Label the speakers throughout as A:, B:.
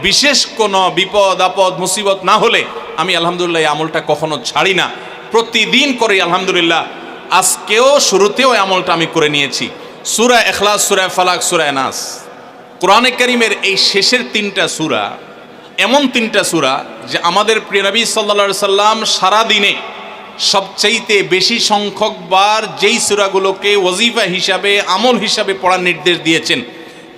A: বিশেষ কোনো বিপদ আপদ মুসিবত না হলে আমি আলহামদুলিল্লাহ এই আমলটা কখনো ছাড়ি না, প্রতিদিন করি আলহামদুলিল্লাহ। আজকেও শুরুতেও এই আমলটা আমি করে নিয়েছি। সূরা ইখলাস, সূরা ফালাক, সূরা নাস, কোরআনে কারীমের এই শেষের তিনটা সূরা এমন তিনটা সূরা যে আমাদের প্রিয় নবী সাল্লাল্লাহু আলাইহি সাল্লাম সারাদিনে সবচাইতে বেশি সংখ্যক বার যেই সূরাগুলোকে ওয়াজিফা হিসাবে আমল হিসাবে পড়ার নির্দেশ দিয়েছেন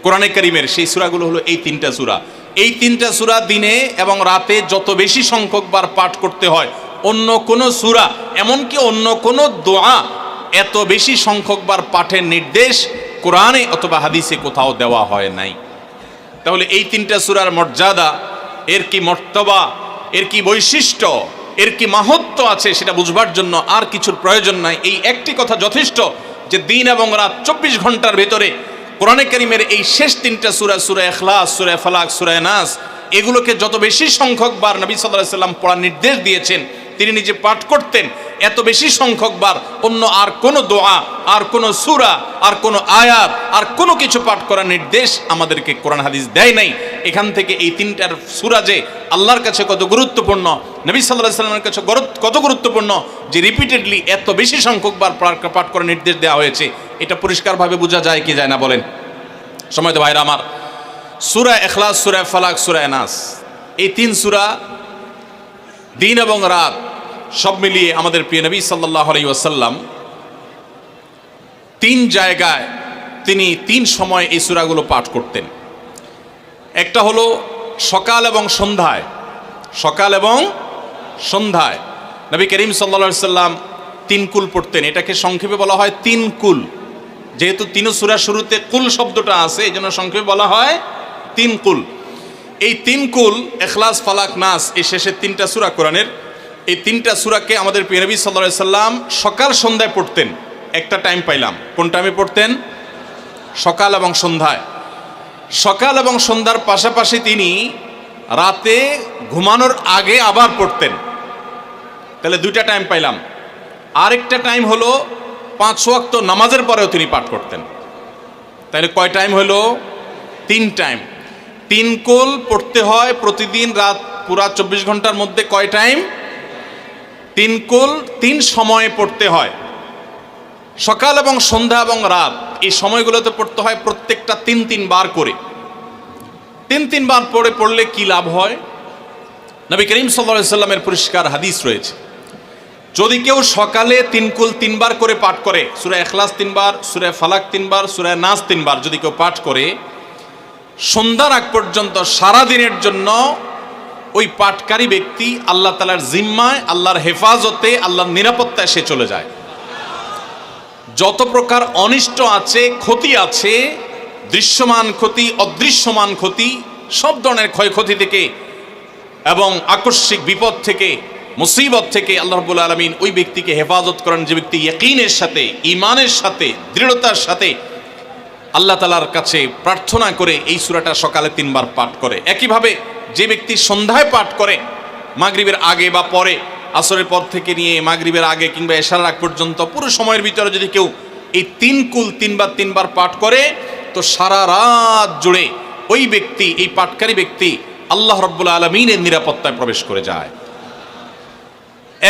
A: কোরআনে কারীমের, সেই সূরাগুলো হলো এই তিনটা সূরা। এই তিনটা সূরা দিনে এবং রাতে যত বেশি সংখ্যক বার পাঠ করতে হয়, অন্য কোনো সূরা এমনকি অন্য কোনো দোয়া এত বেশি সংখ্যক বার পাঠের নির্দেশ কোরআনে অথবা হাদিসে কোথাও দেওয়া হয় নাই। তাহলে এই তিনটা সূরার মর্যাদা, এর কি মর্তবা, এর কি বৈশিষ্ট্য, এর কি মাহাত্ম্য আছে সেটা বুঝবার জন্য আর কিছুর প্রয়োজন নাই। এই একটি কথা যথেষ্ট যে দিন এবং রাত 24 ঘন্টার ভেতরে কোরআনে কারীমের এই শেষ তিনটা সূরা, সূরা ইখলাস, সূরা ফালাক, সূরা নাস, এগুলোকে যত বেশি সংখ্যক বার নবী সাল্লাল্লাহু আলাইহি সাল্লাম পড়ার নির্দেশ দিয়েছেন, তিনি নিজে পাঠ করতেন, এত বেশি সংখ্যক বার অন্য আর কোনো দোয়া, আর কোনো সূরা, আর কোনো আয়াত, আর কোনো কিছু পাঠ করার নির্দেশ আমাদেরকে কোরআন হাদিস দেয় নাই। এখান থেকে এই তিনটার সূরা যে আল্লাহর কাছে কত গুরুত্বপূর্ণ, নবী সাল্লাল্লাহু আলাইহি সাল্লামের কাছে কত গুরুত্বপূর্ণ যে রিপিটেডলি এত বেশি সংখ্যক বার পাঠ করার নির্দেশ দেওয়া হয়েছে, এটা পরিষ্কারভাবে বোঝা যায় কি যায় না বলেন? সময়ত ভাইরা আমার, সূরা ইখলাস, সূরা ফালাক, সূরা নাস, এই তিন সূরা দিন এবং রাত সব মিলিয়ে আমাদের প্রিয় নবী সাল্লাল্লাহু আলাইহি ওয়াসাল্লাম তিন জায়গায় তিনি তিন সময় এই সূরাগুলো পাঠ করতেন। একটা হলো সকাল এবং সন্ধ্যায়, সকাল এবং সন্ধ্যায় নবী করিম সাল্লাল্লাহু আলাইহি সাল্লাম তিন কুল পড়তেন। এটাকে সংক্ষেপে বলা হয় তিন কুল, যেহেতু তিন সূরার শুরুতে কুল শব্দটা আছে এই জন্য সংক্ষেপে বলা হয় তিন কুল। এই তিন কুল ইখলাস, ফালাক, নাস, এই শেষের তিনটা সূরা কোরআনের, এই তিনটা সূরাকে আমাদের প্রিয় নবী সাল্লাল্লাহু আলাইহি সাল্লাম সকাল সন্ধ্যায় পড়তেন। একটা টাইম পাইলাম, কোন টাইমে পড়তেন? সকাল এবং সন্ধ্যায়। সকাল এবং সন্ধ্যার পাশাপাশি তিনি রাতে ঘুমানোর আগে আবার পড়তেন। তাহলে দুইটা টাইম পাইলাম। আরেকটা টাইম হলো 5 ওয়াক্ত নামাজের পরেও তিনি পাঠ করতেন। তাহলে কয় টাইম হলো? 3 টাইম। 3 কুল পড়তে হয় প্রতিদিন রাত পুরা 24 ঘন্টার মধ্যে। কয় টাইম? 3 কুল 3 সময়ে পড়তে হয়। সকাল এবং সন্ধ্যা এবং রাত এই সময়গুলোতে পড়তে হয় প্রত্যেকটা 3 বার করে। 3 বার পড়লে কি লাভ হয়? নবী করিম সাল্লাল্লাহু আলাইহি সাল্লামের পরিষ্কার হাদিস রয়েছে, যদি কেউ সকালে 3 কুল 3 বার করে পাঠ করে, সূরা ইখলাস 3 বার, সূরা ফালাক 3 বার, সূরা নাস 3 বার যদি কেউ পাঠ করে, সন্ধ্যার আগ পর্যন্ত সারা দিনের জন্য ওই পাঠকারী ব্যক্তি আল্লাহ তাআলার জিম্মায়, আল্লাহর হেফাজতে, আল্লাহর নিরাপত্তায় সে চলে যায়। যত প্রকার অনিষ্ট আছে, ক্ষতি আছে, দৃশ্যমান ক্ষতি, অদৃশ্যমান ক্ষতি, সব ধরনের ক্ষয়ক্ষতি থেকে এবং আকস্মিক বিপদ থেকে, মুসিবত থেকে আল্লাহ রাব্বুল আলামিন ওই ব্যক্তিকে হেফাজত করেন, যে ব্যক্তি ইয়াকিনের সাথে, ঈমানের সাথে, দৃঢ়তার সাথে আল্লাহ তাআলার কাছে প্রার্থনা করে এই সূরাটা সকালে 3 বার পাঠ করে। একইভাবে যে ব্যক্তি সন্ধ্যায় পাঠ করে, মাগরিবের আগে বা পরে, আসরের পর থেকে নিয়ে মাগরিবের আগে কিংবা এশার আগ পর্যন্ত পুরো সময়ের ভিতরে যদি কেউ এই 3 কুল 3 বার পাঠ করে, তো সারা রাত জুড়ে ওই ব্যক্তি, এই পাঠকারী ব্যক্তি আল্লাহ রাব্বুল আলামিনের নিরাপত্তায় প্রবেশ করে যায়।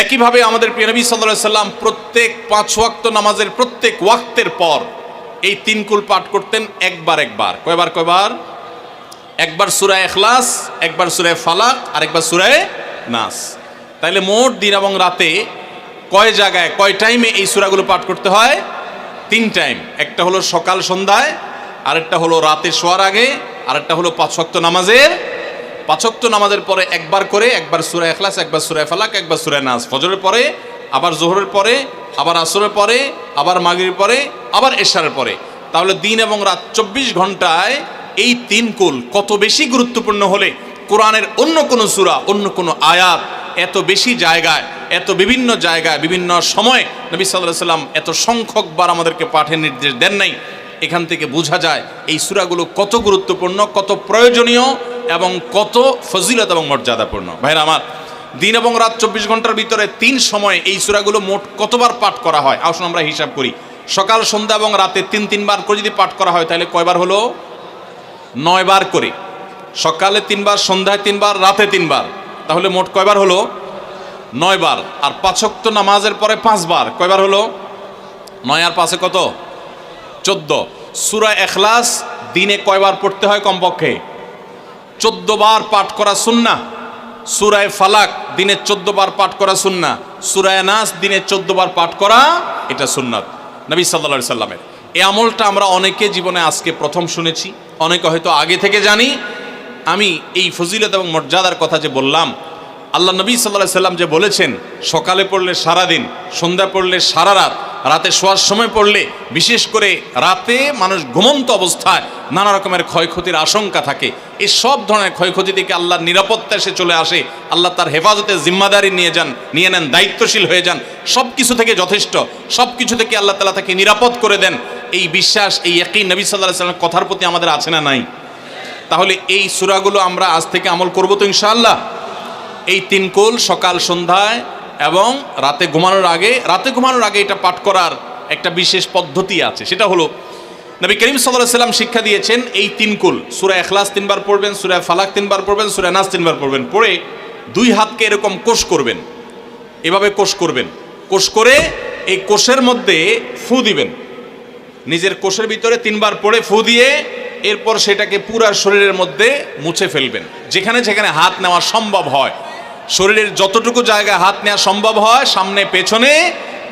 A: একইভাবে আমাদের প্রিয় নবী সাল্লাল্লাহু আলাইহি সাল্লাম প্রত্যেক 5 ওয়াক্ত নামাজের প্রত্যেক ওয়াক্তের পর এই 3 কুল পাঠ করতেন একবার। কয়বার? একবার সূরা ইখলাস, একবার সূরা ফালাক, আর একবার সূরা নাস। তাইলে মোট দিন এবং রাতে কয় জায়গায়, কয় টাইমে এই সূরাগুলো পাঠ করতে হয়? 3 টাইম। একটা হলো সকাল সন্ধ্যায়, আরেকটা হলো রাতে শোয়ার আগে, আরেকটা হলো 5 ওয়াক্ত নামাজের, 5 ওয়াক্ত নামাজের পরে একবার করে, একবার সূরা ইখলাস, একবার সূরা ফালাক, একবার সূরা নাস। ফজরের পরে, আবার যোহরের পরে, আবার আসরের পরে, আবার মাগরিবের পরে, আবার এশারের পরে। তাহলে দিন এবং রাত 24 ঘন্টায় এই 3 কুল কত বেশি গুরুত্বপূর্ণ হলে কোরআনের অন্য কোনো সূরা, অন্য কোনো আয়াত এত বেশি জায়গায়, এত বিভিন্ন জায়গায়, বিভিন্ন সময় নবী সাল্লাল্লাহু আলাইহি সাল্লাম এত সংখ্যকবার আমাদেরকে পাঠের নির্দেশ দেন নাই। এখান থেকে বোঝা যায় এই সূরাগুলো কত গুরুত্বপূর্ণ, কত প্রয়োজনীয় এবং কত ফজিলত এবং মর্যাদাপূর্ণ। ভাইরা আমার, দিন এবং রাত 24 ঘন্টার ভিতরে 3 সময়ে এই সূরাগুলো মোট কতবার পাঠ করা হয়? আসুন আমরা হিসাব করি। সকাল, সন্ধ্যা এবং রাতে 3 বার করে যদি পাঠ করা হয় তাহলে কয়বার হলো? 9 বার করে। সকালে 3 বার, সন্ধ্যায় 3 বার, রাতে 3 বার, তাহলে মোট কয়বার হলো? 9 বার। আর 5 ওয়াক্ত নামাজের পরে 5 বার, কয়বার হলো? 9 আর 5 কত? 14। সূরা ইখলাস দিনে কয়বার পড়তে হয়? কমপক্ষে 14 বার পাঠ করা সুন্নাহ। সূরা ফালাক দিনে 14 বার পাঠ করা সুন্নাহ। সূরা নাস দিনে 14 বার পাঠ করা, এটা সুন্নাত নবী সাল্লাল্লাহু আলাইহি সাল্লামের। এই আমলটা আমরা অনেকে জীবনে আজকে প্রথম শুনেছি, অনেকে হয়তো আগে থেকে জানি। আমি এই ফজিলত এবং মর্যাদার কথা যে বললাম, আল্লাহ নবী সাল্লাল্লাহু আলাইহি সাল্লাম যে বলেছেন সকালে পড়লে সারা দিন, সন্ধ্যা পড়লে সারা রাত, রাতে শোয়ার সময় পড়লে, বিশেষ করে রাতে মানুষ ঘুমন্ত অবস্থায় নানা রকমের ক্ষয়ক্ষতির আশঙ্কা থাকে। এই সব ধরনের ক্ষয়ক্ষতি থেকে আল্লাহর নিরাপত্তা এসে চলে আসে। আল্লাহ তার হেফাজতে জিম্মাদারি নিয়ে নেন, দায়িত্বশীল হয়ে যান। সব কিছু থেকে যথেষ্ট, সব কিছু থেকে আল্লাহ তাআলা তাকে নিরাপদ করে দেন। এই বিশ্বাস, এই ইয়াকিন নবী সাল্লাল্লাহু আলাইহি সাল্লামের কথার প্রতি আমাদের আছে না নাই? তাহলে এই সূরাগুলো আমরা আজ থেকে আমল করব তো ইনশাআল্লাহ। এই 3 কুল সকাল সন্ধ্যায় এবং রাতে ঘুমানোর আগে এটা পাঠ করার একটা বিশেষ পদ্ধতি আছে। সেটা হলো নবী করিম সাল্লাল্লাহু আলাইহি সাল্লাম শিক্ষা দিয়েছেন এই 3 কুল, সূরা ইখলাস 3 বার পড়বেন, সূরা ফালাক 3 বার পড়বেন, সূরা নাস 3 বার পড়বেন। পড়ে 2 হাতকে এরকম কোষ করবেন, এভাবে কোষ করবেন। কোষ করে এই কোষের মধ্যে ফু দিবেন, নিজের কোষের ভিতরে 3 বার পড়ে ফু দিয়ে এরপর সেটাকে পুরো শরীরের মধ্যে মুছে ফেলবেন। যেখানে যেখানে হাত নেওয়া সম্ভব হয়, শরীরের যতটুকু জায়গায় হাত নেওয়া সম্ভব হয়, সামনে পেছনে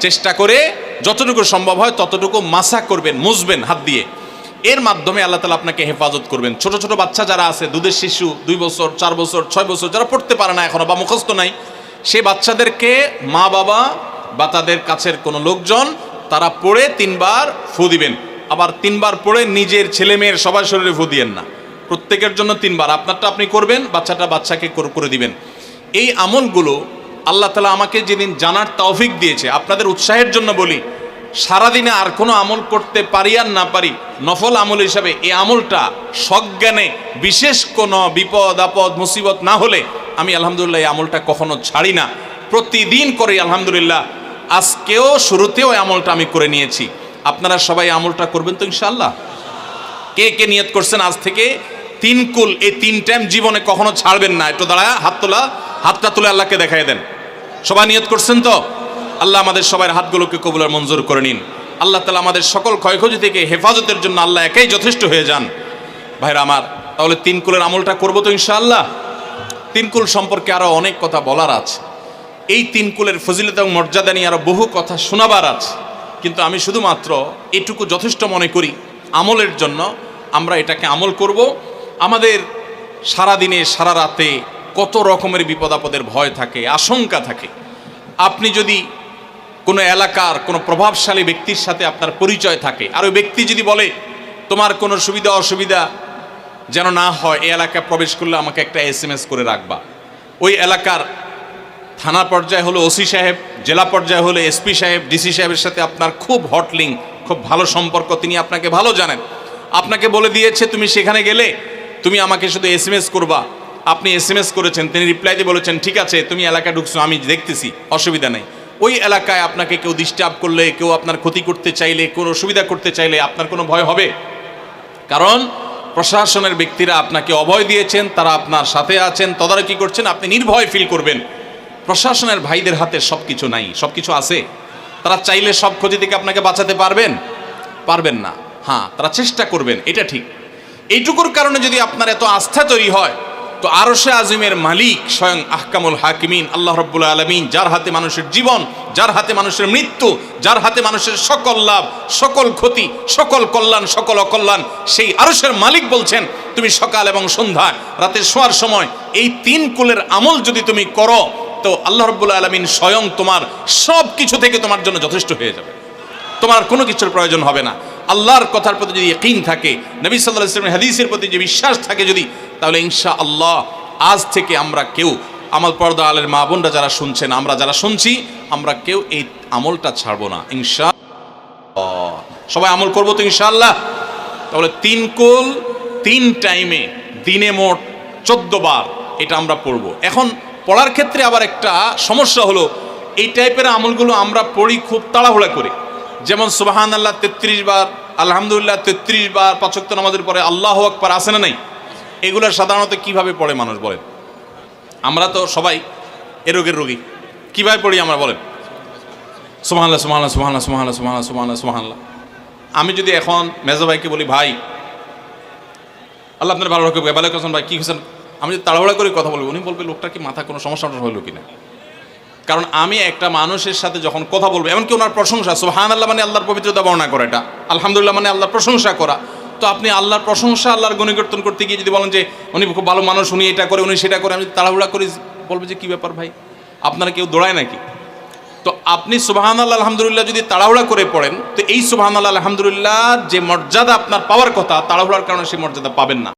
A: চেষ্টা করে যতটুকু সম্ভব হয় ততটুকু মাসা করবেন, মুছবেন হাত দিয়ে। এর মাধ্যমে আল্লাহ তাআলা আপনাকে হেফাজত করবেন। ছোট ছোট বাচ্চা যারা আছে, দুধের শিশু, 2 বছর, 4 বছর, 6 বছর, যারা পড়তে পারে না এখনো বা মুখস্থ নাই, সেই বাচ্চাদেরকে মা বাবা বা তাদের কাছের কোনো লোকজন তারা পড়ে 3 বার ফু দিবেন। আবার 3 বার পড়ে নিজের ছেলে মেয়ের সবার শরীরে ফু দিয়েন না, প্রত্যেকের জন্য 3 বার। আপনারটা আপনি করবেন, বাচ্চাকে করে দিবেন। এই আমলগুলো আল্লাহ তাআলা আমাকে যেদিন জানার তৌফিক দিয়েছে, আপনাদের উৎসাহের জন্য বলি, সারাদিনে আর কোনো আমল করতে পারি আর না পারি, নফল আমল হিসাবে এই আমলটা সজ্ঞানে, বিশেষ কোনো বিপদ আপদ মুসিবত না হলে আমি আলহামদুলিল্লাহ এই আমলটা কখনো ছাড়ি না, প্রতিদিন করি আলহামদুলিল্লাহ। আজকেও শুরুতেও এই আমলটা আমি করে নিয়েছি। আপনারা সবাই আমলটা করবেন তো ইনশাআল্লাহ? কে কে নিয়ত করছেন আজ থেকে 3 কুল, এই 3 টাইম জীবনে কখনো ছাড়বেন না? একটু দাঁড়ায় হাতটা তুলে আল্লাহকে দেখাই দেন। সবাই নিয়ত করছেন তো? আল্লাহ আমাদের সবার হাতগুলোকে কবুল আর মঞ্জুর করে নিন। আল্লাহ তাআলা আমাদের সকল ক্ষয়ক্ষতি থেকে হেফাজতের জন্য আল্লাহ একাই যথেষ্ট হয়ে যান। ভাইরা আমার, তাহলে 3 কুলের আমলটা করবো তো ইনশাআল্লাহ? 3 কুল সম্পর্কে আরো অনেক কথা বলার আছে। এই 3 কুলের ফজিলত এবং মর্যাদা নিয়ে আরো বহু কথা শোনাবার আছে, কিন্তু আমি শুধুমাত্র এটুকু যথেষ্ট মনে করি আমলের জন্য। আমরা এটাকে আমল করব। আমাদের সারা দিনে সারা রাতে কত রকমের বিপদ আপদের ভয় থাকে, আশঙ্কা থাকে। আপনি যদি কোনো এলাকার কোনো প্রভাবশালী ব্যক্তির সাথে আপনার পরিচয় থাকে, আর ওই ব্যক্তি যদি বলে তোমার কোনো সুবিধা অসুবিধা যেন না হয়, এই এলাকায় প্রবেশ করলে আমাকে একটা SMS করে রাখবা। ওই এলাকার থানা পর্যায়ে হলো ওসি সাহেব, জেলা পর্যায়ে হলে SP সাহেব, DC সাহেবের সাথে আপনার খুব হট লিঙ্ক, খুব ভালো সম্পর্ক, তিনি আপনাকে ভালো জানেন। আপনাকে বলে দিয়েছে তুমি সেখানে গেলে তুমি আমাকে শুধু SMS করবা। আপনি SMS করেছেন, তিনি রিপ্লাই দিয়ে বলেছেন ঠিক আছে তুমি এলাকায় ঢুকছো, আমি দেখতেছি, অসুবিধা নেই। ওই এলাকায় আপনাকে কেউ ডিস্টার্ব করলে, কেউ আপনার ক্ষতি করতে চাইলে, কোনো অসুবিধা করতে চাইলে আপনার কোনো ভয় হবে? কারণ প্রশাসনের ব্যক্তিরা আপনাকে অভয় দিয়েছেন, তারা আপনার সাথে আছেন, তদারকি করছেন, আপনি নির্ভয় ফিল করবেন। প্রশাসনের ভাইদের হাতে সব কিছু নাই, সব কিছু আছে। তারা চাইলে সব ক্ষতি থেকে আপনাকে বাঁচাতে পারবেন না। হ্যাঁ, তারা চেষ্টা করবেন, এটা ঠিক। এইটুকুর কারণে যদি আপনার এত আস্থা তৈরি হয়, তো আরশে আজিমের মালিক স্বয়ং আহকামুল হাকিমিন আল্লাহ রাব্বুল আলামিন, যার হাতে মানুষের জীবন, যার হাতে মানুষের মৃত্যু, যার হাতে মানুষের সকল লাভ, সকল ক্ষতি, সকল কল্যাণ, সকল অকল্যাণ, সেই আরশের মালিক বলছেন তুমি সকাল এবং সন্ধ্যায়, রাতে শোয়ার সময় এই 3 কুলের আমল যদি তুমি করো, তো আল্লাহ রাব্বুল আলামিন স্বয়ং তোমার সব কিছু থেকে তোমার জন্য যথেষ্ট হয়ে যাবে। তোমার কোনো কিছুর প্রয়োজন হবে না। আল্লাহর কথার প্রতি যদি ইয়াকিন থাকে, নবী সাল্লাল্লাহু আলাইহি ওয়াসাল্লামের হাদিসের প্রতি যে বিশ্বাস থাকে যদি, তাহলে ইনশাআল্লাহ আজ থেকে আমরা কেউ, আমল পর্দা আলের মা বোনরা যারা শুনছেন, আমরা যারা শুনছি, আমরা কেউ এই আমলটা ছাড়বো না ইনশাআল্লাহ। সবাই আমল করবো তো ইনশাআল্লাহ? তাহলে 3 কুল 3 টাইমে দিনে মোট 14 বার এটা আমরা পড়বো। এখন পড়ার ক্ষেত্রে আবার একটা সমস্যা হলো, এই টাইপের আমলগুলো আমরা পড়ি খুব তাড়াহুড়া করে। যেমন সুবহানাল্লাহ 33 বার, আলহামদুলিল্লাহ 33 বার, 5 ওয়াক্ত নামাজের পরে আল্লাহু আকবার, আছে না নাই? এগুলো সাধারণত কিভাবে পড়ে মানুষ বলেন? আমরা তো সবাই এ রোগের রোগী। কিভাবে পড়ি আমরা বলেন? সুবহানাল্লাহ সুবহানাল্লাহ সুবহানাল্লাহ সুবহানাল্লাহ সুবহানাল্লাহ সুবহানাল্লাহ সুবহানাল্লাহ। আমি যদি এখন মেজো ভাইকে বলি, ভাই আল্লাহ আপনার ভালো রাখবে, ওয়ালাইকুম আসসালাম ভাই, কী হয়েছেন? আমি যদি তাড়াহুড়া করে কথা বলবো, উনি বলবে লোকটা কি মাথা কোনো সমস্যা হলো কিনা। কারণ আমি একটা মানুষের সাথে যখন কথা বলবো, এমনকি ওনার প্রশংসা, সুবহানাল্লাহ মানে আল্লাহর পবিত্রতা বর্ণনা করা, এটা আলহামদুলিল্লাহ মানে আল্লাহর প্রশংসা করা। তো আপনি আল্লাহর প্রশংসা, আল্লাহর গুণকীর্তন করতে গিয়ে যদি বলেন যে উনি খুব ভালো মানুষ, উনি এটা করে, উনি সেটা করে, আমি তাড়াহুড়া করে বলবো যে কী ব্যাপার ভাই, আপনারা কেউ দৌড়ায় নাকি? তো আপনি সুবহানাল্লাহ আলহামদুলিল্লাহ যদি তাড়াহুড়া করে পড়েন, তো এই সুবহানাল্লাহ আলহামদুলিল্লাহ যে মর্যাদা আপনার পাওয়ার কথা, তাড়াহুড়ার কারণে সেই মর্যাদা পাবেন না।